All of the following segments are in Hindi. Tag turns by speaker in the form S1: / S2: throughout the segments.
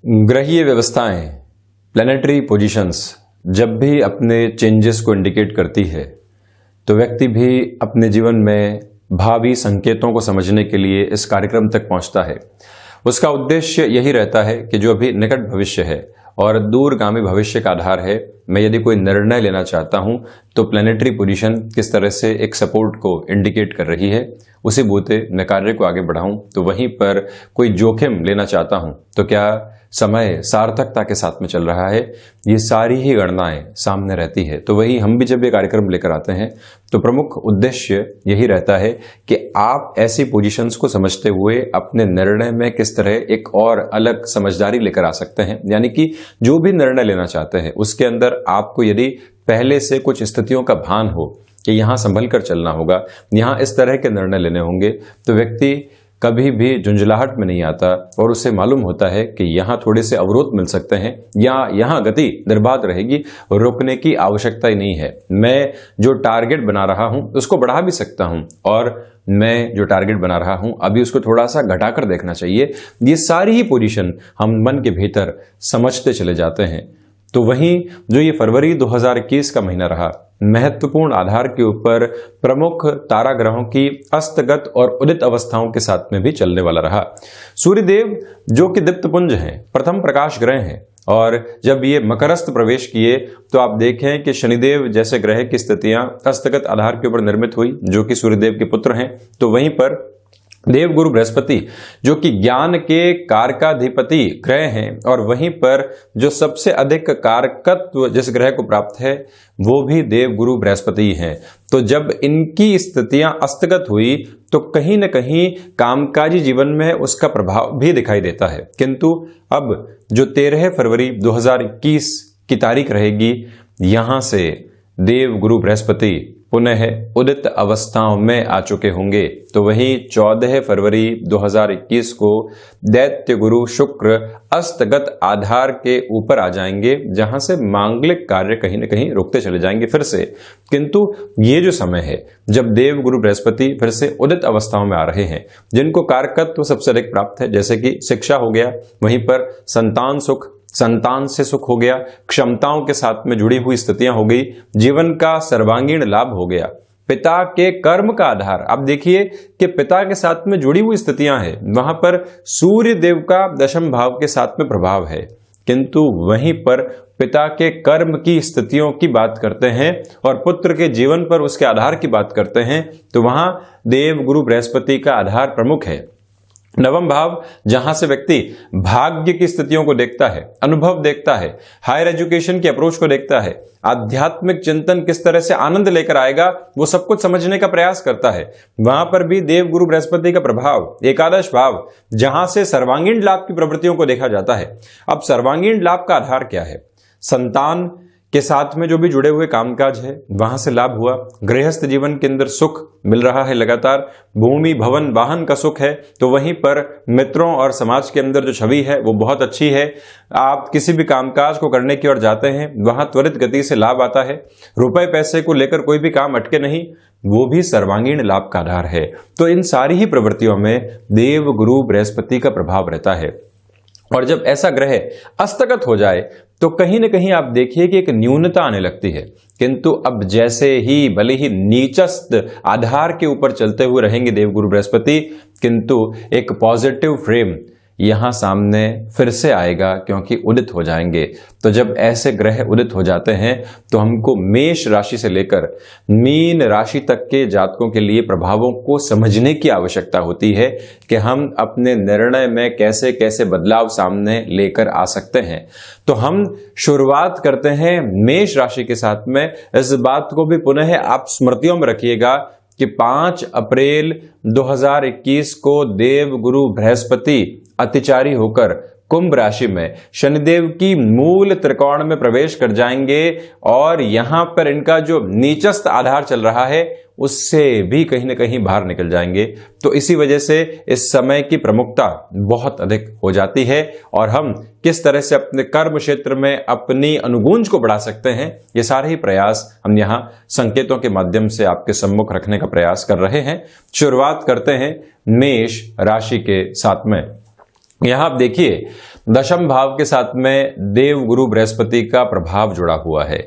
S1: ग्रहीय व्यवस्थाएं, प्लैनेटरी पोजीशंस जब भी अपने चेंजेस को इंडिकेट करती है तो व्यक्ति भी अपने जीवन में भावी संकेतों को समझने के लिए इस कार्यक्रम तक पहुंचता है। उसका उद्देश्य यही रहता है कि जो अभी निकट भविष्य है और दूरगामी भविष्य का आधार है, मैं यदि कोई निर्णय लेना चाहता हूं तो प्लैनेटरी पोजीशन किस तरह से एक सपोर्ट को इंडिकेट कर रही है, उसी बूते मैं कार्य को आगे बढ़ाऊं। तो वहीं पर कोई जोखिम लेना चाहता हूं तो क्या समय सार्थकता के साथ में चल रहा है, ये सारी ही गणनाएं सामने रहती है। तो वही हम भी जब ये कार्यक्रम लेकर आते हैं तो प्रमुख उद्देश्य यही रहता है कि आप ऐसी पोजीशंस को समझते हुए अपने निर्णय में किस तरह एक और अलग समझदारी लेकर आ सकते हैं। यानी कि जो भी निर्णय लेना चाहते हैं उसके अंदर आपको यदि पहले से कुछ स्थितियों का भान हो कि यहां संभल कर चलना होगा, यहां इस तरह के निर्णय लेने होंगे, तो व्यक्ति कभी भी झुंझलाहट में नहीं आता और उसे मालूम होता है कि यहाँ थोड़े से अवरोध मिल सकते हैं या यहाँ गति निर्बाध रहेगी, रोकने की आवश्यकता ही नहीं है। मैं जो टारगेट बना रहा हूं उसको बढ़ा भी सकता हूं और मैं जो टारगेट बना रहा हूं अभी उसको थोड़ा सा घटाकर देखना चाहिए। ये सारी ही पोजीशन हम मन के भीतर समझते चले जाते हैं। तो वहीं जो ये फरवरी 2021 का महीना रहा, महत्वपूर्ण आधार के ऊपर प्रमुख तारा ग्रहों की अस्तगत और उदित अवस्थाओं के साथ में भी चलने वाला रहा। सूर्यदेव जो कि दीप्तपुंज हैं, प्रथम प्रकाश ग्रह हैं, और जब ये मकरस्थ प्रवेश किए तो आप देखें कि शनिदेव जैसे ग्रह की स्थितियां अस्तगत आधार के ऊपर निर्मित हुई, जो कि सूर्यदेव के पुत्र हैं। तो वहीं पर देवगुरु बृहस्पति जो कि ज्ञान के कारकाधिपति ग्रह हैं और वहीं पर जो सबसे अधिक कारकत्व जिस ग्रह को प्राप्त है वो भी देवगुरु बृहस्पति हैं। तो जब इनकी स्थितियां अस्तगत हुई तो कहीं न कहीं कामकाजी जीवन में उसका प्रभाव भी दिखाई देता है। किंतु अब जो 13 फरवरी 2021 की तारीख रहेगी, यहां से देवगुरु बृहस्पति पुनः उदित अवस्थाओं में आ चुके होंगे। तो वहीं 14 फरवरी 2021 को दैत्य गुरु शुक्र अस्तगत आधार के ऊपर आ जाएंगे, जहां से मांगलिक कार्य कहीं न कहीं रुकते चले जाएंगे फिर से। किंतु ये जो समय है जब देव गुरु बृहस्पति फिर से उदित अवस्थाओं में आ रहे हैं, जिनको कारकत्व सबसे अधिक प्राप्त है, जैसे कि शिक्षा हो गया, वहीं पर संतान सुख, संतान से सुख हो गया, क्षमताओं के साथ में जुड़ी हुई स्थितियां हो गई, जीवन का सर्वांगीण लाभ हो गया, पिता के कर्म का आधार। अब देखिए कि पिता के साथ में जुड़ी हुई स्थितियां हैं, वहां पर सूर्य देव का दशम भाव के साथ में प्रभाव है। किंतु वहीं पर पिता के कर्म की स्थितियों की बात करते हैं और पुत्र के जीवन पर उसके आधार की बात करते हैं, तो वहां देव गुरु बृहस्पति का आधार प्रमुख है। नवम भाव जहां से व्यक्ति भाग्य की स्थितियों को देखता है, अनुभव देखता है, हायर एजुकेशन की अप्रोच को देखता है, आध्यात्मिक चिंतन किस तरह से आनंद लेकर आएगा वो सब कुछ समझने का प्रयास करता है। वहां पर भी देव गुरु बृहस्पति का प्रभाव, एकादश भाव जहां से सर्वांगीण लाभ की प्रवृत्तियों को देखा जाता है। अब सर्वांगीण लाभ का आधार क्या है? संतान के साथ में जो भी जुड़े हुए कामकाज है वहां से लाभ हुआ, गृहस्थ जीवन के अंदर सुख मिल रहा है लगातार, भूमि भवन वाहन का सुख है, तो वहीं पर मित्रों और समाज के अंदर जो छवि है वो बहुत अच्छी है। आप किसी भी कामकाज को करने की ओर जाते हैं वहां त्वरित गति से लाभ आता है, रुपए पैसे को लेकर कोई भी काम अटके नहीं, वो भी सर्वांगीण लाभ का आधार है। तो इन सारी ही प्रवृत्तियों में देव गुरु बृहस्पति का प्रभाव रहता है। और जब ऐसा ग्रह अस्तगत हो जाए तो कहीं न कहीं आप देखिए कि एक न्यूनता आने लगती है। किंतु अब जैसे ही भले ही नीचस्थ आधार के ऊपर चलते हुए रहेंगे देवगुरु बृहस्पति, किंतु एक पॉजिटिव फ्रेम यहां सामने फिर से आएगा क्योंकि उदित हो जाएंगे। तो जब ऐसे ग्रह उदित हो जाते हैं तो हमको मेष राशि से लेकर मीन राशि तक के जातकों के लिए प्रभावों को समझने की आवश्यकता होती है कि हम अपने निर्णय में कैसे कैसे बदलाव सामने लेकर आ सकते हैं। तो हम शुरुआत करते हैं मेष राशि के साथ में। इस बात को भी पुनः आप स्मृतियों में रखिएगा कि 5 अप्रैल 2021 को देव गुरु बृहस्पति अतिचारी होकर कुंभ राशि में शनिदेव की मूल त्रिकोण में प्रवेश कर जाएंगे और यहां पर इनका जो नीचस्थ आधार चल रहा है उससे भी कहीं ना कहीं बाहर निकल जाएंगे। तो इसी वजह से इस समय की प्रमुखता बहुत अधिक हो जाती है और हम किस तरह से अपने कर्म क्षेत्र में अपनी अनुगूंज को बढ़ा सकते हैं, ये सारे ही प्रयास हम यहाँ संकेतों के माध्यम से आपके सम्मुख रखने का प्रयास कर रहे हैं। शुरुआत करते हैं मेष राशि के साथ में। यहां आप देखिए दशम भाव के साथ में देव गुरु बृहस्पति का प्रभाव जुड़ा हुआ है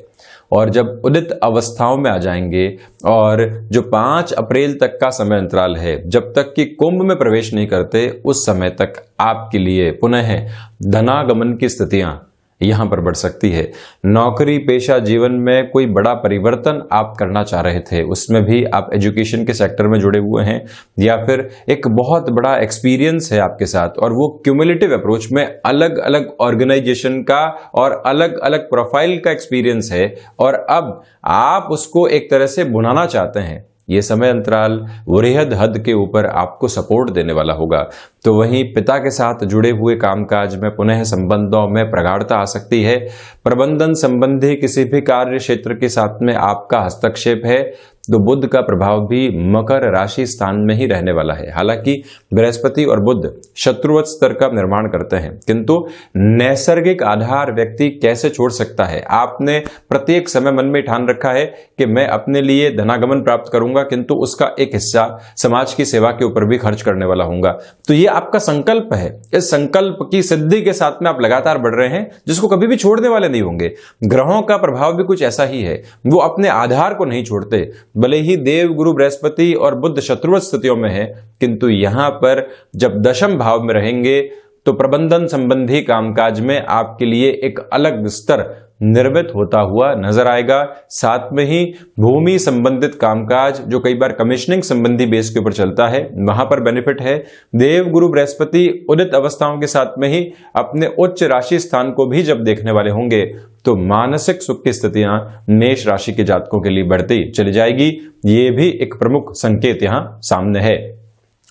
S1: और जब उदित अवस्थाओं में आ जाएंगे और जो 5 अप्रैल तक का समय अंतराल है, जब तक कि कुंभ में प्रवेश नहीं करते, उस समय तक आपके लिए पुनः धनागमन की स्थितियां यहां पर बढ़ सकती है। नौकरी पेशा जीवन में कोई बड़ा परिवर्तन आप करना चाह रहे थे, उसमें भी आप एजुकेशन के सेक्टर में जुड़े हुए हैं या फिर एक बहुत बड़ा एक्सपीरियंस है आपके साथ और वो क्यूमुलेटिव अप्रोच में अलग अलग ऑर्गेनाइजेशन का और अलग अलग प्रोफाइल का एक्सपीरियंस है और अब आप उसको एक तरह से बुनाना चाहते हैं। ये समय अंतराल वृहद हद के ऊपर आपको सपोर्ट देने वाला होगा। तो वहीं पिता के साथ जुड़े हुए कामकाज में पुनः संबंधों में प्रगाढ़ता आ सकती है। प्रबंधन संबंधी किसी भी कार्य क्षेत्र के साथ में आपका हस्तक्षेप है तो बुध का प्रभाव भी मकर राशि स्थान में ही रहने वाला है। हालांकि बृहस्पति और बुध शत्रुवत स्तर का निर्माण करते हैं, किंतु नैसर्गिक आधार व्यक्ति कैसे छोड़ सकता है। आपने प्रत्येक समय मन में ठान रखा है कि मैं अपने लिए धनागमन प्राप्त करूंगा, किंतु उसका एक हिस्सा समाज की सेवा के ऊपर भी खर्च करने वाला हूंगा। तो ये आपका संकल्प है। इस संकल्प की सिद्धि के साथ में आप लगातार बढ़ रहे हैं, जिसको कभी भी छोड़ने वाले नहीं होंगे। ग्रहों का प्रभाव भी कुछ ऐसा ही है, वो अपने आधार को नहीं छोड़ते। भले ही देव गुरु बृहस्पति और बुध शत्रुवत स्थितियों में है, किंतु यहां पर जब दशम भाव में रहेंगे तो प्रबंधन संबंधी कामकाज में आपके लिए एक अलग स्तर निर्मित होता हुआ नजर आएगा। साथ में ही भूमि संबंधित कामकाज जो कई बार कमिश्निंग संबंधी बेस के ऊपर चलता है, वहां पर बेनिफिट है। देव गुरु बृहस्पति उदित अवस्थाओं के साथ में ही अपने उच्च राशि स्थान को भी जब देखने वाले होंगे तो मानसिक सुख की स्थितियां मेष राशि के जातकों के लिए बढ़ती चली जाएगी। ये भी एक प्रमुख संकेत यहां सामने है।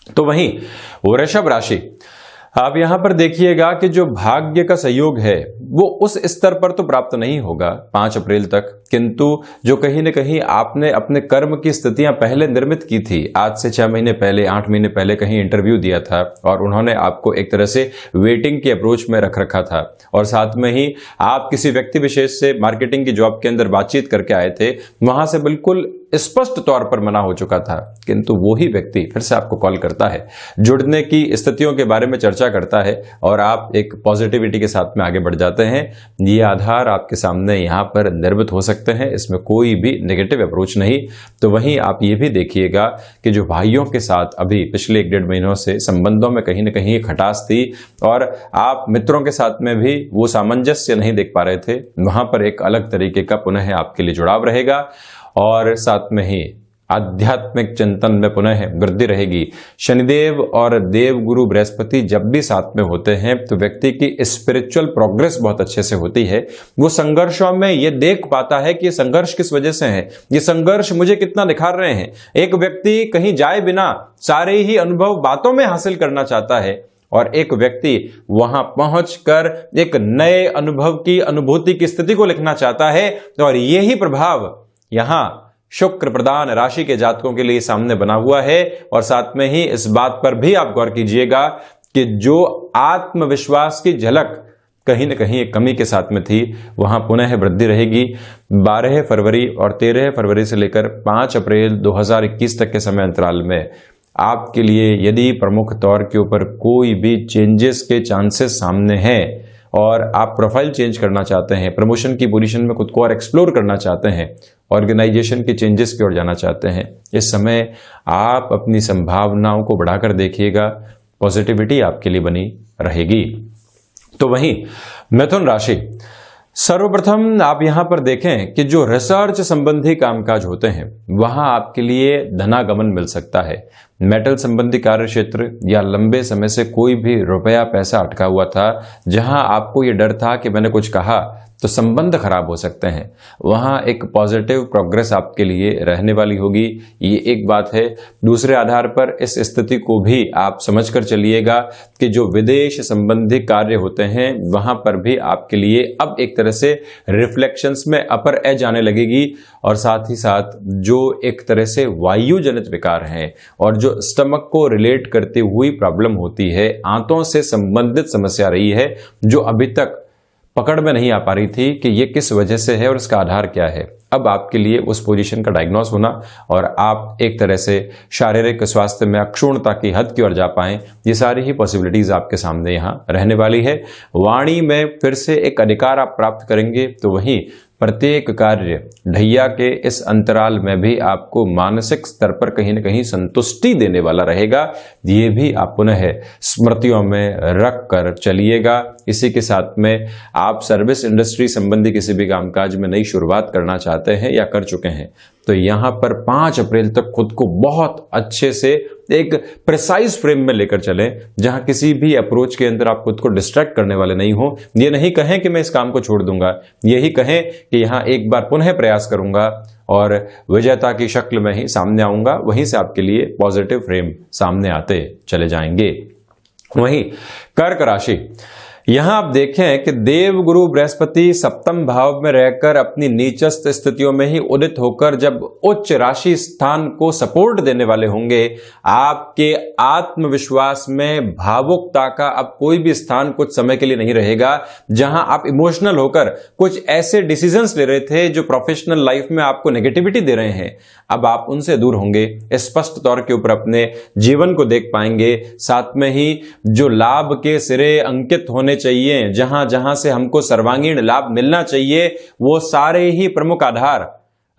S1: तो वहीं वृषभ राशि, आप यहां पर देखिएगा कि जो भाग्य का सहयोग है वो उस स्तर पर तो प्राप्त नहीं होगा 5 अप्रैल तक, किंतु जो कहीं न कहीं आपने अपने कर्म की स्थितियां पहले निर्मित की थी, आज से 6 महीने पहले 8 महीने पहले कहीं इंटरव्यू दिया था और उन्होंने आपको एक तरह से वेटिंग की अप्रोच में रख रखा था और साथ में ही आप किसी व्यक्ति विशेष से मार्केटिंग की जॉब के अंदर बातचीत करके आए थे, वहां से बिल्कुल स्पष्ट तौर पर मना हो चुका था, किंतु वो ही व्यक्ति फिर से आपको कॉल करता है, जुड़ने की स्थितियों के बारे में चर्चा करता है और आप एक पॉजिटिविटी के साथ में आगे बढ़ जाते हैं। ये आधार आपके सामने यहां पर निर्मित हो सकते हैं, इसमें कोई भी नेगेटिव अप्रोच नहीं। तो वहीं आप ये भी देखिएगा कि जो भाइयों के साथ अभी पिछले 1-1.5 महीनों से संबंधों में कहीं ना कहीं खटास थी और आप मित्रों के साथ में भी वो सामंजस्य नहीं देख पा रहे थे, वहां पर एक अलग तरीके का पुनः आपके लिए जुड़ाव रहेगा और साथ में ही आध्यात्मिक चिंतन में पुनः वृद्धि रहेगी। शनिदेव और देव गुरु बृहस्पति जब भी साथ में होते हैं तो व्यक्ति की स्पिरिचुअल प्रोग्रेस बहुत अच्छे से होती है। वो संघर्षों में ये देख पाता है कि ये संघर्ष किस वजह से है, ये संघर्ष मुझे कितना निखार रहे हैं। एक व्यक्ति कहीं जाए बिना सारे ही अनुभव बातों में हासिल करना चाहता है और एक व्यक्ति वहां पहुंचकर एक नए अनुभव की अनुभूति की स्थिति को लिखना चाहता है और यही प्रभाव यहां शुक्र प्रधान राशि के जातकों के लिए सामने बना हुआ है। और साथ में ही इस बात पर भी आप गौर कीजिएगा कि जो आत्मविश्वास की झलक कहीं न कहीं एक कमी के साथ में थी, वहां पुनः वृद्धि रहेगी। 12 फरवरी और 13 फरवरी से लेकर 5 अप्रैल 2021 तक के समय अंतराल में आपके लिए यदि प्रमुख तौर के ऊपर कोई भी चेंजेस के चांसेस सामने हैं और आप प्रोफाइल चेंज करना चाहते हैं, प्रमोशन की पोजीशन में खुद को और एक्सप्लोर करना चाहते हैं, ऑर्गेनाइजेशन के चेंजेस की ओर जाना चाहते हैं, इस समय आप अपनी संभावनाओं को बढ़ाकर देखिएगा, पॉजिटिविटी आपके लिए बनी रहेगी। तो वहीं मिथुन राशि, सर्वप्रथम आप यहां पर देखें कि जो रिसर्च संबंधी कामकाज होते हैं वहां आपके लिए धनागमन मिल सकता है। मेटल संबंधी कार्य क्षेत्र या लंबे समय से कोई भी रुपया पैसा अटका हुआ था, जहां आपको ये डर था कि मैंने कुछ कहा तो संबंध खराब हो सकते हैं, वहां एक पॉजिटिव प्रोग्रेस आपके लिए रहने वाली होगी। ये एक बात है। दूसरे आधार पर इस स्थिति को भी आप समझकर चलिएगा कि जो विदेश संबंधी कार्य होते हैं वहां पर भी आपके लिए अब एक तरह से रिफ्लेक्शंस में अपर एज आने लगेगी और साथ ही साथ जो एक तरह से वायु जनित विकार हैं और जो स्टमक को रिलेट करती हुई प्रॉब्लम होती है, आंतों से संबंधित समस्या रही है, जो अभी तक पकड़ में नहीं आ पा रही थी कि ये किस वजह से है और इसका आधार क्या है। अब आपके लिए उस पोजीशन का डायग्नोस होना और आप एक तरह से शारीरिक स्वास्थ्य में अक्षुण्णता की हद की ओर जा पाएं, ये सारी ही पॉसिबिलिटीज आपके सामने यहाँ रहने वाली है। वाणी में फिर से एक अधिकार आप प्राप्त करेंगे, तो वहीं प्रत्येक कार्य ढैया के इस अंतराल में भी आपको मानसिक स्तर पर कहीं न कहीं संतुष्टि देने वाला रहेगा। ये भी आप पुनः स्मृतियों में रख कर चलिएगा। इसी के साथ में आप सर्विस इंडस्ट्री संबंधी किसी भी कामकाज में नई शुरुआत करना चाहते हैं या कर चुके हैं, तो यहां पर 5 अप्रैल तक खुद को बहुत अच्छे से एक प्रिसाइज फ्रेम में लेकर चलें, जहां किसी भी अप्रोच के अंदर आप खुद को डिस्ट्रैक्ट करने वाले नहीं हो। ये नहीं कहें कि मैं इस काम को छोड़ दूंगा, यही कहें कि यहां एक बार पुनः प्रयास करूंगा और विजेता की शक्ल में ही सामने आऊंगा। वहीं से आपके लिए पॉजिटिव फ्रेम सामने आते चले जाएंगे। वहीं कर्क राशि, यहां आप देखें कि देवगुरु बृहस्पति सप्तम भाव में रहकर अपनी नीचस्थ स्थितियों में ही उदित होकर जब उच्च राशि स्थान को सपोर्ट देने वाले होंगे, आपके आत्मविश्वास में भावुकता का अब कोई भी स्थान कुछ समय के लिए नहीं रहेगा। जहां आप इमोशनल होकर कुछ ऐसे डिसीजंस ले रहे थे जो प्रोफेशनल लाइफ में आपको नेगेटिविटी दे रहे हैं, अब आप उनसे दूर होंगे, स्पष्ट तौर के ऊपर अपने जीवन को देख पाएंगे। साथ में ही जो लाभ के सिरे अंकित होने चाहिए, जहां जहां से हमको सर्वांगीण लाभ मिलना चाहिए, वो सारे ही प्रमुख आधार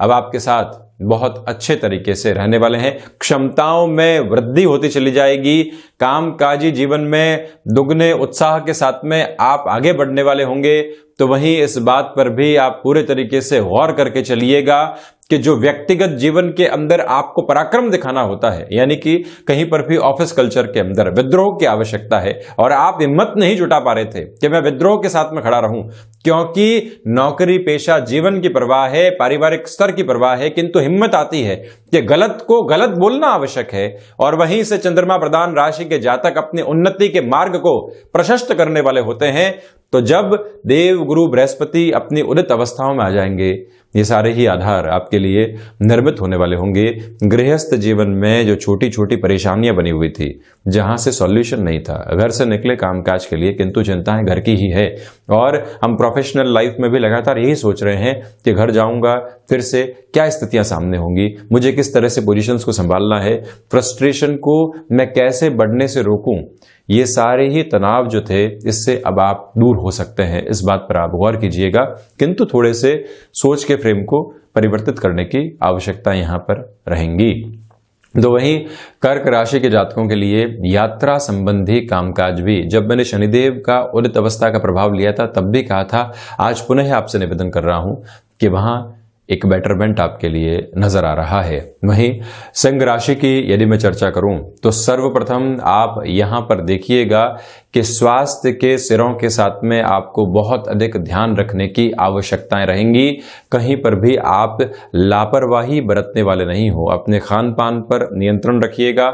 S1: अब आपके साथ बहुत अच्छे तरीके से रहने वाले हैं। क्षमताओं में वृद्धि होती चली जाएगी। कामकाजी जीवन में दुगने उत्साह के साथ में आप आगे बढ़ने वाले होंगे। तो वहीं इस बात पर भी आप पूरे तरीके से गौर करके चलिएगा कि जो व्यक्तिगत जीवन के अंदर आपको पराक्रम दिखाना होता है, यानी कि कहीं पर भी ऑफिस कल्चर के अंदर विद्रोह की आवश्यकता है और आप हिम्मत नहीं जुटा पा रहे थे कि मैं विद्रोह के साथ में खड़ा रहूं, क्योंकि नौकरी पेशा जीवन की परवाह है, पारिवारिक स्तर की परवाह है, किंतु हिम्मत आती है कि गलत को गलत बोलना आवश्यक है। और वहीं से चंद्रमा प्रधान राशि के जातक अपने उन्नति के मार्ग को प्रशस्त करने वाले होते हैं। तो जब देव गुरु बृहस्पति अपनी उदित अवस्थाओं में आ जाएंगे, ये सारे ही आधार आपके लिए निर्मित होने वाले होंगे। गृहस्थ जीवन में जो छोटी छोटी परेशानियां बनी हुई थी, जहां से सॉल्यूशन नहीं था, घर से निकले कामकाज के लिए, किंतु चिंताएं घर की ही है। और हम प्रोफेशनल लाइफ में भी लगातार यही सोच रहे हैं कि घर जाऊंगा, फिर से क्या स्थितियां सामने होंगी, मुझे किस तरह से पोजीशंस को संभालना है, फ्रस्ट्रेशन को मैं कैसे बढ़ने से रोकूं। ये सारे ही तनाव जो थे, इससे अब आप दूर हो सकते हैं। इस बात पर आप गौर कीजिएगा, किंतु थोड़े से सोच के फ्रेम को परिवर्तित करने की आवश्यकता यहां पर रहेंगी। तो वहीं कर्क राशि के जातकों के लिए यात्रा संबंधी कामकाज भी, जब मैंने शनिदेव का उदित अवस्था का प्रभाव लिया था तब भी कहा था, आज पुनः आपसे निवेदन कर रहा हूं कि वहां एक बेटरमेंट आपके लिए नजर आ रहा है। वहीं सिंह राशि की यदि मैं चर्चा करूं तो सर्वप्रथम आप यहां पर देखिएगा कि स्वास्थ्य के सिरों के साथ में आपको बहुत अधिक ध्यान रखने की आवश्यकताएं रहेंगी। कहीं पर भी आप लापरवाही बरतने वाले नहीं हो, अपने खान पान पर नियंत्रण रखिएगा।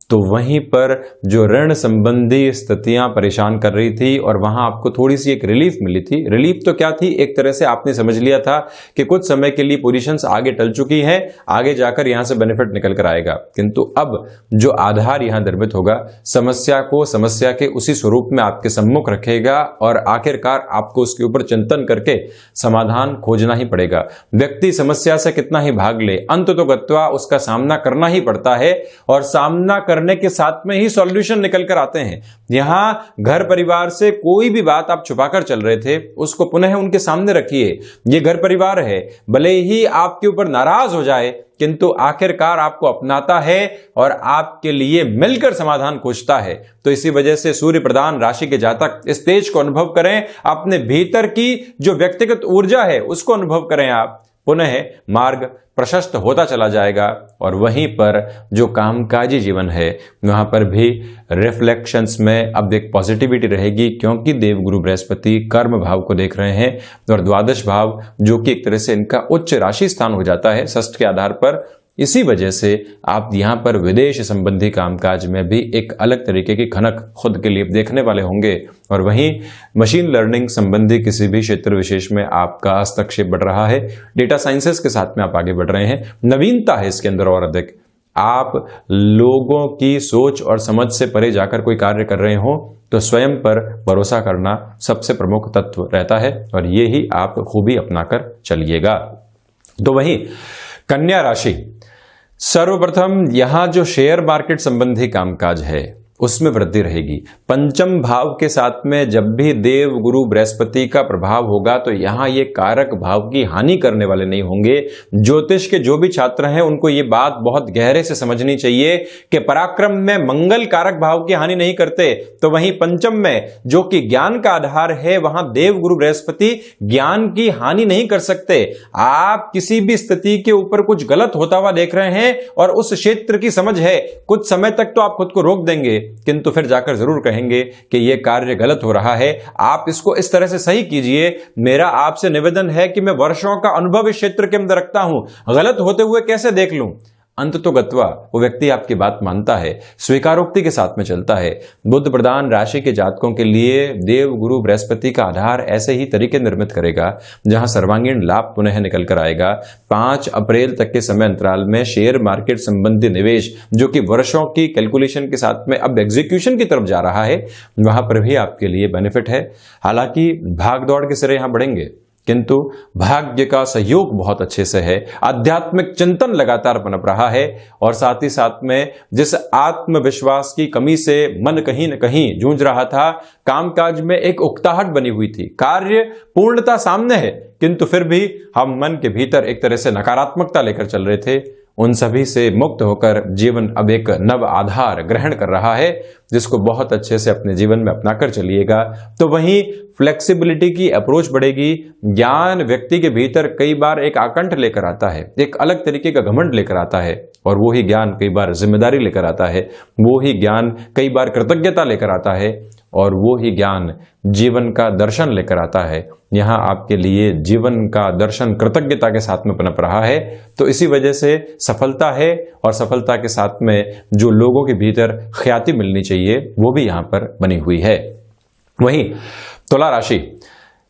S1: तो वहीं पर जो ऋण संबंधी स्थितियां परेशान कर रही थी और वहां आपको थोड़ी सी एक रिलीफ मिली थी। रिलीफ तो क्या थी, एक तरह से आपने समझ लिया था कि कुछ समय के लिए पोजीशंस आगे टल चुकी हैं, आगे जाकर यहां से बेनिफिट निकल कर आएगा। किंतु अब जो आधार यहां निर्मित होगा, समस्या को समस्या के उसी स्वरूप में आपके सम्मुख रखेगा और आखिरकार आपको उसके ऊपर चिंतन करके समाधान खोजना ही पड़ेगा। व्यक्ति समस्या से कितना ही भाग ले, अंत तो गत्वा उसका सामना करना ही पड़ता है और सामना करने के साथ में ही सॉल्यूशन निकल कर आते हैं। यहां घर परिवार से कोई भी बात आप छुपाकर चल रहे थे, उसको पुनः उनके सामने रखिए। ये घर परिवार है, भले ही आपके ऊपर नाराज हो जाए, किंतु आखिरकार आपको अपनाता है और आपके लिए मिलकर समाधान खोजता है। तो इसी वजह से सूर्य प्रधान राशि के जातक इस तेज को अनुभव करें, अपने भीतर की जो व्यक्तिगत ऊर्जा है उसको अनुभव करें। आप पुनः मार्ग प्रशस्त होता चला जाएगा और वहीं पर जो कामकाजी जीवन है वहां पर भी रिफ्लेक्शंस में अब एक पॉजिटिविटी रहेगी, क्योंकि देवगुरु बृहस्पति कर्म भाव को देख रहे हैं और द्वादश भाव जो कि एक तरह से इनका उच्च राशि स्थान हो जाता है षष्ठ के आधार पर। इसी वजह से आप यहां पर विदेश संबंधी कामकाज में भी एक अलग तरीके की खनक खुद के लिए देखने वाले होंगे। और वहीं मशीन लर्निंग संबंधी किसी भी क्षेत्र विशेष में आपका हस्तक्षेप बढ़ रहा है, डेटा साइंसेस के साथ में आप आगे बढ़ रहे हैं, नवीनता है इसके अंदर और अधिक। आप लोगों की सोच और समझ से परे जाकर कोई कार्य कर रहे हो तो स्वयं पर भरोसा करना सबसे प्रमुख तत्व रहता है और ये ही आप खूबी अपनाकर चलिएगा। तो वहीं कन्या राशि, सर्वप्रथम यहां जो शेयर मार्केट संबंधी कामकाज है उसमें वृद्धि रहेगी। पंचम भाव के साथ में जब भी देव गुरु बृहस्पति का प्रभाव होगा तो यहां ये कारक भाव की हानि करने वाले नहीं होंगे। ज्योतिष के जो भी छात्र हैं उनको ये बात बहुत गहरे से समझनी चाहिए कि पराक्रम में मंगल कारक भाव की हानि नहीं करते, तो वहीं पंचम में जो कि ज्ञान का आधार है वहां देव गुरु बृहस्पति ज्ञान की हानि नहीं कर सकते। आप किसी भी स्थिति के ऊपर कुछ गलत होता हुआ देख रहे हैं और उस क्षेत्र की समझ है, कुछ समय तक तो आप खुद को रोक देंगे किंतु फिर जाकर जरूर कहेंगे कि यह कार्य गलत हो रहा है, आप इसको इस तरह से सही कीजिए। मेरा आपसे निवेदन है कि मैं वर्षों का अनुभव इस क्षेत्र के अंदर रखता हूं, गलत होते हुए कैसे देख लूं। अंत तो गत्वा वो व्यक्ति आपकी बात मानता है, स्वीकारोक्ति के साथ में चलता है। बुध प्रधान राशि के जातकों के लिए देव गुरु बृहस्पति का आधार ऐसे ही तरीके निर्मित करेगा जहां सर्वांगीण लाभ पुनः निकल कर आएगा। 5 अप्रैल तक के समय अंतराल में शेयर मार्केट संबंधी निवेश जो कि वर्षों की कैलकुलेशन के साथ में अब एग्जीक्यूशन की तरफ जा रहा है, वहां पर भी आपके लिए बेनिफिट है। हालांकि भाग दौड़ के सिरे यहां बढ़ेंगे किंतु भाग्य का सहयोग बहुत अच्छे से है। आध्यात्मिक चिंतन लगातार पनप रहा है और साथ ही साथ में जिस आत्मविश्वास की कमी से मन कहीं न कहीं जूझ रहा था, कामकाज में एक उकताहट बनी हुई थी, कार्य पूर्णता सामने है किंतु फिर भी हम मन के भीतर एक तरह से नकारात्मकता लेकर चल रहे थे, उन सभी से मुक्त होकर जीवन अब एक नव आधार ग्रहण कर रहा है जिसको बहुत अच्छे से अपने जीवन में अपनाकर चलिएगा। तो वहीं फ्लेक्सिबिलिटी की अप्रोच बढ़ेगी। ज्ञान व्यक्ति के भीतर कई बार एक आकंठ लेकर आता है, एक अलग तरीके का घमंड लेकर आता है और वो ही ज्ञान कई बार जिम्मेदारी लेकर आता है, वो ही ज्ञान कई बार कृतज्ञता लेकर आता है और वो ही ज्ञान जीवन का दर्शन लेकर आता है। यहाँ आपके लिए जीवन का दर्शन कृतज्ञता के साथ में पनप रहा है, तो इसी वजह से सफलता है और सफलता के साथ में जो लोगों के भीतर ख्याति मिलनी चाहिए वो भी यहाँ पर बनी हुई है। वहीं तुला राशि,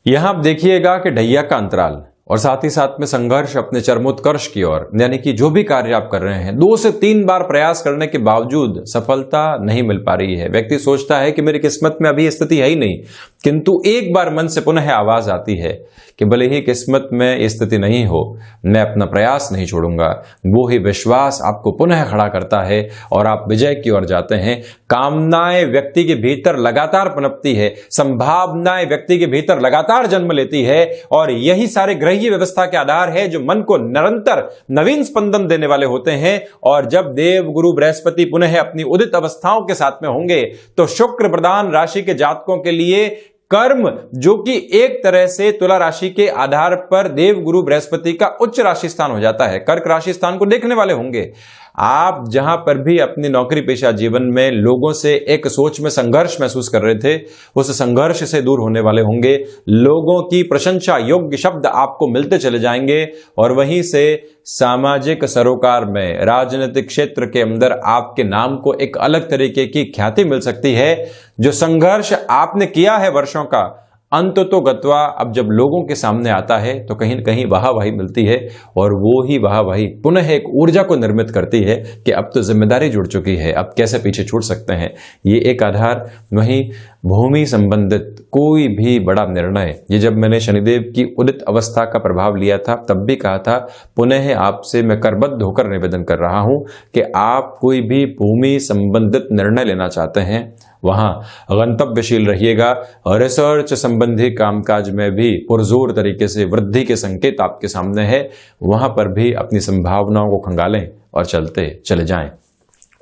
S1: यहां आप देखिएगा कि ढैया का अंतराल और साथ ही साथ में संघर्ष अपने चरमोत्कर्ष की ओर, यानी कि जो भी कार्य आप कर रहे हैं 2 से 3 बार प्रयास करने के बावजूद सफलता नहीं मिल पा रही है। व्यक्ति सोचता है कि मेरी किस्मत में अभी स्थिति है ही नहीं, किंतु एक बार मन से पुनः आवाज आती है कि भले ही किस्मत में स्थिति नहीं हो, मैं अपना प्रयास नहीं छोड़ूंगा। वो ही विश्वास आपको पुनः खड़ा करता है और आप विजय की ओर जाते हैं। कामनाएं व्यक्ति के भीतर लगातार पनपती है, संभावनाएं व्यक्ति के भीतर लगातार जन्म लेती है और यही सारे ग्रहीय व्यवस्था के आधार है जो मन को निरंतर नवीन स्पंदन देने वाले होते हैं। और जब देव गुरु बृहस्पति पुनः अपनी उदित अवस्थाओं के साथ में होंगे तो शुक्र प्रधान राशि के जातकों के लिए कर्म जो कि एक तरह से तुला राशि के आधार पर देव गुरु बृहस्पति का उच्च राशि स्थान हो जाता है, कर्क राशि स्थान को देखने वाले होंगे। आप जहां पर भी अपनी नौकरी पेशा जीवन में लोगों से एक सोच में संघर्ष महसूस कर रहे थे, उस संघर्ष से दूर होने वाले होंगे। लोगों की प्रशंसा योग्य शब्द आपको मिलते चले जाएंगे और वहीं से सामाजिक सरोकार में, राजनीतिक क्षेत्र के अंदर आपके नाम को एक अलग तरीके की ख्याति मिल सकती है। जो संघर्ष आपने किया है वर्षों का, अंत तो गत्वा अब जब लोगों के सामने आता है तो कहीं न कहीं वाहवाही मिलती है और वो ही वाहवाही पुनः एक ऊर्जा को निर्मित करती है कि अब तो जिम्मेदारी जुड़ चुकी है, अब कैसे पीछे छूट सकते हैं। ये एक आधार। वहीं भूमि संबंधित कोई भी बड़ा निर्णय, ये जब मैंने शनिदेव की उदित अवस्था का प्रभाव लिया था तब भी कहा था, पुनः आपसे मैं करबद्ध होकर निवेदन कर रहा हूं कि आप कोई भी भूमि संबंधित निर्णय लेना चाहते हैं वहां गंतव्यशील रहिएगा। रिसर्च संबंधी कामकाज में भी पुरजोर तरीके से वृद्धि के संकेत आपके सामने है, वहां पर भी अपनी संभावनाओं को खंगालें और चलते चले जाएं।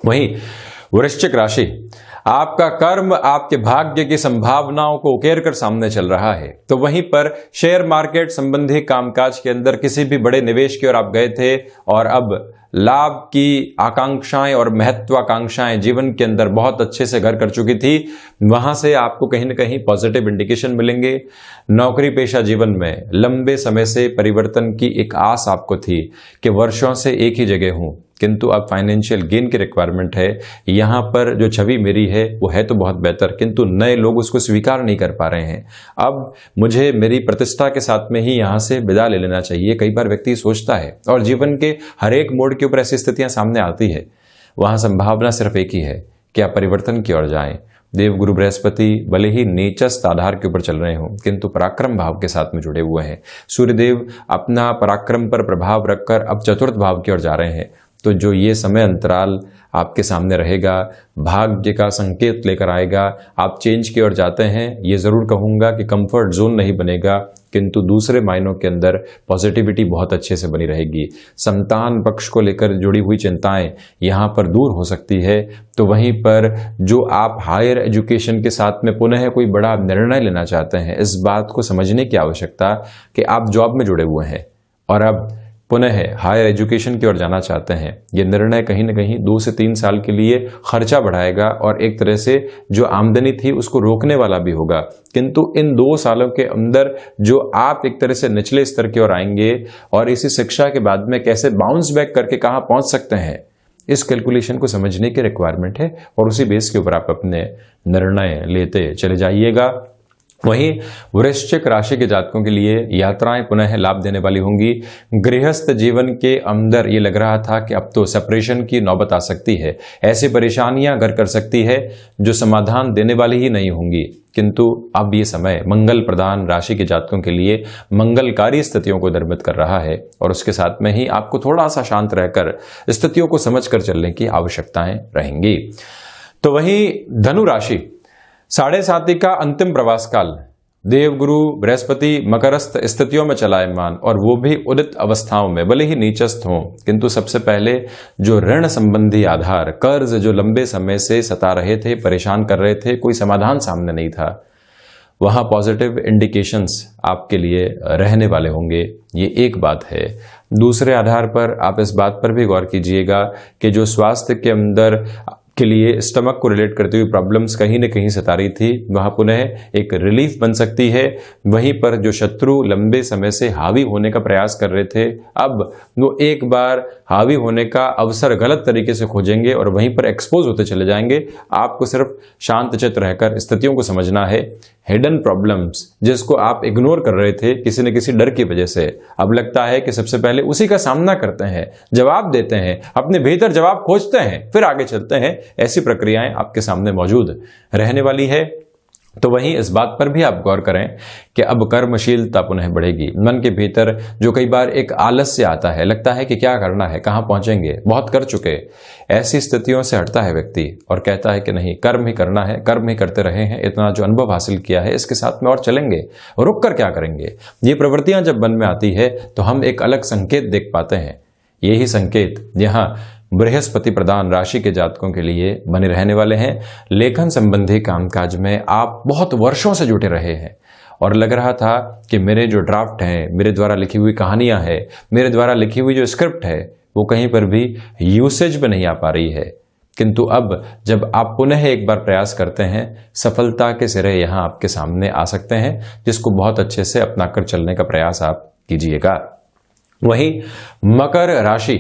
S1: वहीं वृश्चिक राशि, आपका कर्म आपके भाग्य की संभावनाओं को उकेर कर सामने चल रहा है। तो वहीं पर शेयर मार्केट संबंधी कामकाज के अंदर किसी भी बड़े निवेश की ओर आप गए थे और अब लाभ की आकांक्षाएं और महत्वाकांक्षाएं जीवन के अंदर बहुत अच्छे से घर कर चुकी थी, वहां से आपको कहीं न कहीं पॉजिटिव इंडिकेशन मिलेंगे। नौकरी पेशा जीवन में लंबे समय से परिवर्तन की एक आस आपको थी कि वर्षों से एक ही जगह हूं, किंतु अब फाइनेंशियल गेन की रिक्वायरमेंट है। यहां पर जो छवि मेरी है वो है तो बहुत बेहतर, किंतु नए लोग उसको स्वीकार नहीं कर पा रहे हैं। अब मुझे मेरी प्रतिष्ठा के साथ में ही यहां से विदा ले लेना चाहिए, कई बार व्यक्ति सोचता है और जीवन के हर एक मोड़ के ऊपर ऐसी स्थितियां सामने आती है। वहां संभावना सिर्फ एक ही है कि आप परिवर्तन की ओर जाएं। देवगुरु बृहस्पति भले ही नीचस्थ आधार के ऊपर चल रहे हो, किंतु पराक्रम भाव के साथ में जुड़े हुए हैं। सूर्यदेव अपना पराक्रम पर प्रभाव रखकर अब चतुर्थ भाव की ओर जा रहे हैं। तो जो ये समय अंतराल आपके सामने रहेगा, भाग्य का संकेत लेकर आएगा। आप चेंज की ओर जाते हैं, ये जरूर कहूंगा कि कंफर्ट जोन नहीं बनेगा, किंतु दूसरे मायनों के अंदर पॉजिटिविटी बहुत अच्छे से बनी रहेगी। संतान पक्ष को लेकर जुड़ी हुई चिंताएं यहां पर दूर हो सकती है। तो वहीं पर जो आप हायर एजुकेशन के साथ में पुनः कोई बड़ा निर्णय लेना चाहते हैं, इस बात को समझने की आवश्यकता कि आप जॉब में जुड़े हुए हैं और अब पुनः हायर एजुकेशन की ओर जाना चाहते हैं। ये निर्णय कहीं ना कहीं 2 से 3 साल के लिए खर्चा बढ़ाएगा और एक तरह से जो आमदनी थी उसको रोकने वाला भी होगा। किंतु इन 2 सालों के अंदर जो आप एक तरह से निचले स्तर की ओर आएंगे और इसी शिक्षा के बाद में कैसे बाउंस बैक करके कहां पहुंच सकते हैं, इस कैलकुलेशन को समझने की रिक्वायरमेंट है और उसी बेस के ऊपर आप अपने निर्णय लेते चले जाइएगा। वहीं वृश्चिक राशि के जातकों के लिए यात्राएं पुनः लाभ देने वाली होंगी। गृहस्थ जीवन के अंदर ये लग रहा था कि अब तो सेपरेशन की नौबत आ सकती है। ऐसी परेशानियां घर कर सकती है जो समाधान देने वाली ही नहीं होंगी, किंतु अब ये समय मंगल प्रधान राशि के जातकों के लिए मंगलकारी स्थितियों को निर्मित कर रहा है और उसके साथ में ही आपको थोड़ा सा शांत रहकर स्थितियों को समझकर चलने की आवश्यकताएं रहेंगी। तो वहीं धनु राशि, 7.5 का अंतिम प्रवास काल, देवगुरु बृहस्पति मकरस्थ स्थितियों में चलायमान और वो भी उदित अवस्थाओं में, भले ही नीचस्थ हों, किंतु सबसे पहले जो ऋण संबंधी आधार, कर्ज जो लंबे समय से सता रहे थे, परेशान कर रहे थे, कोई समाधान सामने नहीं था, वहां पॉजिटिव इंडिकेशंस आपके लिए रहने वाले होंगे। ये एक बात है। दूसरे आधार पर आप इस बात पर भी गौर कीजिएगा कि जो स्वास्थ्य के अंदर के लिए स्टमक को रिलेट करती हुई प्रॉब्लम्स कहीं न कहीं सता रही थी, वहां पुनः एक रिलीफ बन सकती है। वहीं पर जो शत्रु लंबे समय से हावी होने का प्रयास कर रहे थे, अब वो एक बार हावी होने का अवसर गलत तरीके से खोजेंगे और वहीं पर एक्सपोज होते चले जाएंगे। आपको सिर्फ शांतचित्त रहकर स्थितियों को समझना है। हिडन प्रॉब्लम्स जिसको आप इग्नोर कर रहे थे किसी न किसी डर की वजह से, अब लगता है कि सबसे पहले उसी का सामना करते हैं, जवाब देते हैं, अपने भीतर जवाब खोजते हैं, फिर आगे चलते हैं। ऐसी प्रक्रियाएं आपके सामने मौजूद रहने वाली है। तो वहीं इस बात पर भी आप गौर करें कि अब कर्मशीलता पुनः बढ़ेगी। मन के भीतर जो कई बार एक आलस्य आता है, लगता है कि क्या करना है, कहां पहुंचेंगे, बहुत कर चुके, ऐसी स्थितियों से हटता है व्यक्ति और कहता है कि नहीं, कर्म ही करना है, कर्म ही करते रहे हैं, इतना जो अनुभव हासिल किया है इसके साथ में और चलेंगे, रुक कर क्या करेंगे। ये प्रवृत्तियां जब मन में आती है तो हम एक अलग संकेत देख पाते हैं। यही संकेत यहाँ बृहस्पति प्रधान राशि के जातकों के लिए बने रहने वाले हैं। लेखन संबंधी कामकाज में आप बहुत वर्षों से जुटे रहे हैं और लग रहा था कि मेरे जो ड्राफ्ट हैं, मेरे द्वारा लिखी हुई कहानियां हैं, मेरे द्वारा लिखी हुई जो स्क्रिप्ट है, वो कहीं पर भी यूसेज में नहीं आ पा रही है। किंतु अब जब आप पुनः एक बार प्रयास करते हैं, सफलता के सिरे यहां आपके सामने आ सकते हैं, जिसको बहुत अच्छे से अपनाकर चलने का प्रयास आप कीजिएगा। वहीं मकर राशि,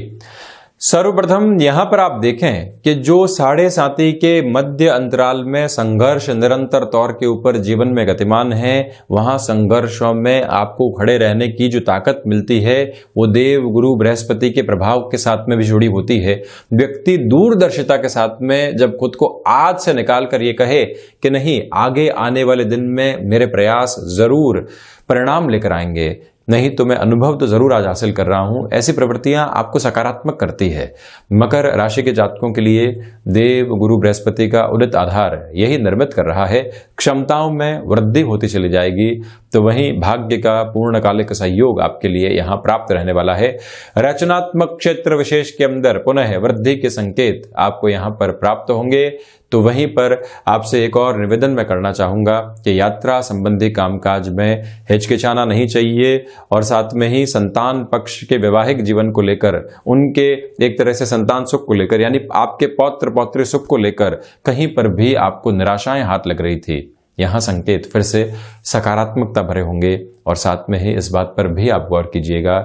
S1: सर्वप्रथम यहां पर आप देखें कि जो 7.5 के मध्य अंतराल में संघर्ष निरंतर तौर के ऊपर जीवन में गतिमान है, वहां संघर्षों में आपको खड़े रहने की जो ताकत मिलती है वो देव गुरु बृहस्पति के प्रभाव के साथ में भी जुड़ी होती है। व्यक्ति दूरदर्शिता के साथ में जब खुद को आज से निकाल कर ये कहे कि नहीं, आगे आने वाले दिन में मेरे प्रयास जरूर परिणाम लेकर आएंगे, नहीं तो मैं अनुभव तो जरूर आज हासिल कर रहा हूं, ऐसी प्रवृत्तियां आपको सकारात्मक करती है। मकर राशि के जातकों के लिए देव गुरु बृहस्पति का उदित आधार यही निर्मित कर रहा है। क्षमताओं में वृद्धि होती चली जाएगी। तो वहीं भाग्य का पूर्णकालिक सहयोग आपके लिए यहां प्राप्त रहने वाला है। रचनात्मक क्षेत्र विशेष के अंदर पुनः वृद्धि के संकेत आपको यहां पर प्राप्त होंगे। तो वहीं पर आपसे एक और निवेदन मैं करना चाहूंगा कि यात्रा संबंधी कामकाज में हिचकिचाना नहीं चाहिए और साथ में ही संतान पक्ष के वैवाहिक जीवन को लेकर, उनके एक तरह से संतान सुख को लेकर, यानी आपके पौत्र पौत्री सुख को लेकर कहीं पर भी आपको निराशाएं हाथ लग रही थी, यहां संकेत फिर से सकारात्मकता भरे होंगे। और साथ में ही इस बात पर भी आप गौर कीजिएगा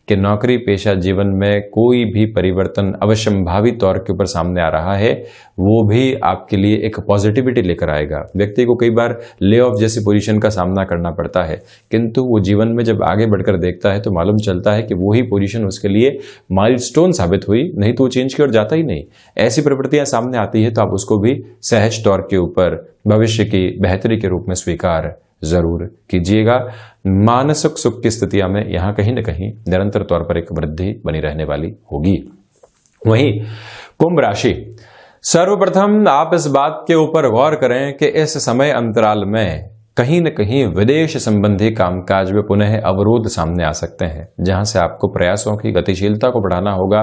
S1: कि नौकरी पेशा जीवन में कोई भी परिवर्तन अवश्यंभावी तौर के ऊपर सामने आ रहा है, वो भी आपके लिए एक पॉजिटिविटी लेकर आएगा। व्यक्ति को कई बार ले ऑफ जैसी पोजीशन का सामना करना पड़ता है, किंतु वो जीवन में जब आगे बढ़कर देखता है तो मालूम चलता है कि वही पोजीशन उसके लिए माइलस्टोन साबित हुई, नहीं तो वो चेंज की ओर जाता ही नहीं। ऐसी प्रवृत्तियां सामने आती है तो आप उसको भी सहज तौर के ऊपर भविष्य की बेहतरी के रूप में स्वीकार जरूर कीजिएगा। मानसिक सुख की स्थितियां में यहां कहीं न कहीं निरंतर तौर पर एक वृद्धि बनी रहने वाली होगी। वहीं कुंभ राशि, सर्वप्रथम आप इस बात के ऊपर गौर करें कि इस समय अंतराल में कहीं न कहीं विदेश संबंधी कामकाज में पुनः अवरोध सामने आ सकते हैं, जहां से आपको प्रयासों की गतिशीलता को बढ़ाना होगा।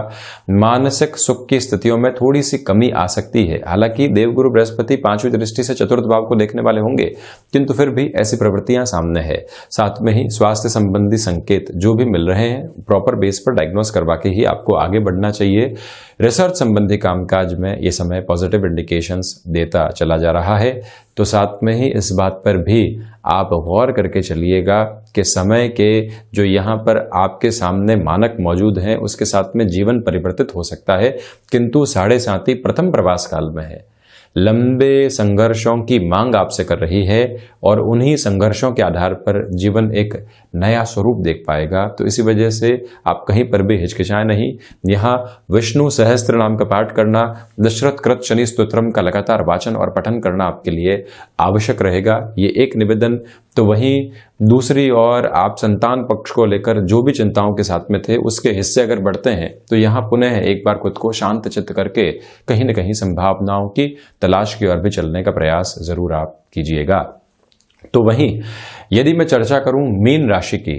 S1: मानसिक सुख की स्थितियों में थोड़ी सी कमी आ सकती है। हालांकि देवगुरु बृहस्पति 5वीं दृष्टि से चतुर्थ भाव को देखने वाले होंगे, किंतु फिर भी ऐसी प्रवृत्तियां सामने है। साथ में ही स्वास्थ्य संबंधी संकेत जो भी मिल रहे हैं प्रॉपर बेस पर डायग्नोस करवा के ही आपको आगे बढ़ना चाहिए। रिसर्च संबंधी कामकाज में ये समय पॉजिटिव इंडिकेशंस देता चला जा रहा है, तो साथ में ही इस बात पर भी आप गौर करके चलिएगा कि समय के जो यहाँ पर आपके सामने मानक मौजूद हैं उसके साथ में जीवन परिवर्तित हो सकता है, किंतु 7.5 प्रथम प्रवास काल में है। लंबे संघर्षों की मांग आपसे कर रही है और उन्हीं संघर्षों के आधार पर जीवन एक नया स्वरूप देख पाएगा। तो इसी वजह से आप कहीं पर भी हिचकिचाएं नहीं। यहाँ विष्णु सहस्त्र नाम का पाठ करना, दशरथ कृत शनि स्तोत्रम का लगातार वाचन और पठन करना आपके लिए आवश्यक रहेगा। ये एक निवेदन। तो वहीं दूसरी ओर आप संतान पक्ष को लेकर जो भी चिंताओं के साथ में थे उसके हिस्से अगर बढ़ते हैं तो यहाँ पुनः एक बार खुद को शांत चित्त करके कहीं न कहीं संभावनाओं की तलाश की ओर भी चलने का प्रयास जरूर आप कीजिएगा। तो वहीं यदि मैं चर्चा करूं मीन राशि की,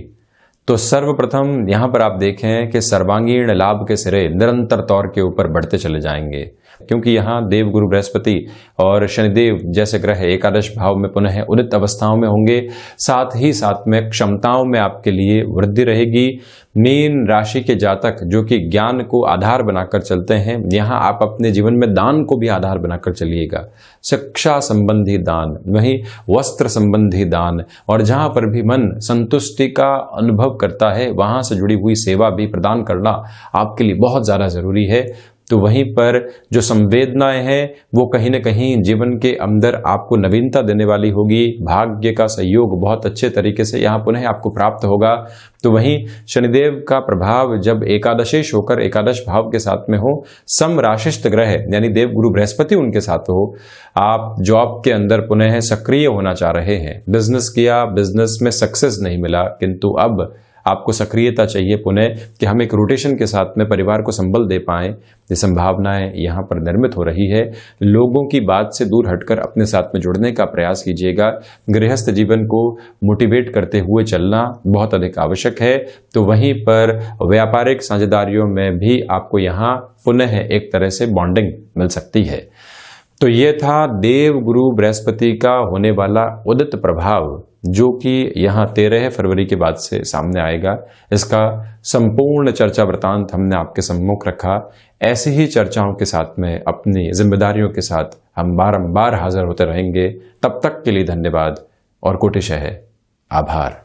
S1: तो सर्वप्रथम यहां पर आप देखें कि सर्वांगीण लाभ के सिरे निरंतर तौर के ऊपर बढ़ते चले जाएंगे, क्योंकि यहाँ देवगुरु बृहस्पति और शनिदेव जैसे ग्रह एकादश भाव में पुनः उदित अवस्थाओं में होंगे। साथ ही साथ में क्षमताओं में आपके लिए वृद्धि रहेगी। मीन राशि के जातक जो कि ज्ञान को आधार बनाकर चलते हैं, यहाँ आप अपने जीवन में दान को भी आधार बनाकर चलिएगा। शिक्षा संबंधी दान, वहीं वस्त्र संबंधी दान, और जहां पर भी मन संतुष्टि का अनुभव करता है वहां से जुड़ी हुई सेवा भी प्रदान करना आपके लिए बहुत ज्यादा जरूरी है। तो वहीं पर जो संवेदनाएं हैं वो कहीं न कहीं जीवन के अंदर आपको नवीनता देने वाली होगी। भाग्य का सहयोग बहुत अच्छे तरीके से यहाँ पुनः आपको प्राप्त होगा। तो वहीं शनिदेव का प्रभाव जब एकादशेश होकर एकादश भाव के साथ में हो, सम राशिष्ट ग्रह यानी देवगुरु बृहस्पति उनके साथ हो, आप जॉब के अंदर पुनः सक्रिय होना चाह रहे हैं, बिजनेस किया, बिजनेस में सक्सेस नहीं मिला, किंतु अब आपको सक्रियता चाहिए पुनः कि हम एक रोटेशन के साथ में परिवार को संबल दे पाएं। ये संभावनाएं यहाँ पर निर्मित हो रही है। लोगों की बात से दूर हटकर अपने साथ में जुड़ने का प्रयास कीजिएगा। गृहस्थ जीवन को मोटिवेट करते हुए चलना बहुत अधिक आवश्यक है। तो वहीं पर व्यापारिक साझेदारियों में भी आपको यहाँ पुनः एक तरह से बॉन्डिंग मिल सकती है। तो ये था देव गुरु बृहस्पति का होने वाला उदित प्रभाव, जो कि यहाँ 13 फरवरी के बाद से सामने आएगा। इसका संपूर्ण चर्चा वृतांत हमने आपके सम्मुख रखा। ऐसी ही चर्चाओं के साथ में अपनी जिम्मेदारियों के साथ हम बारंबार हाजिर होते रहेंगे। तब तक के लिए धन्यवाद और कोटिशः आभार।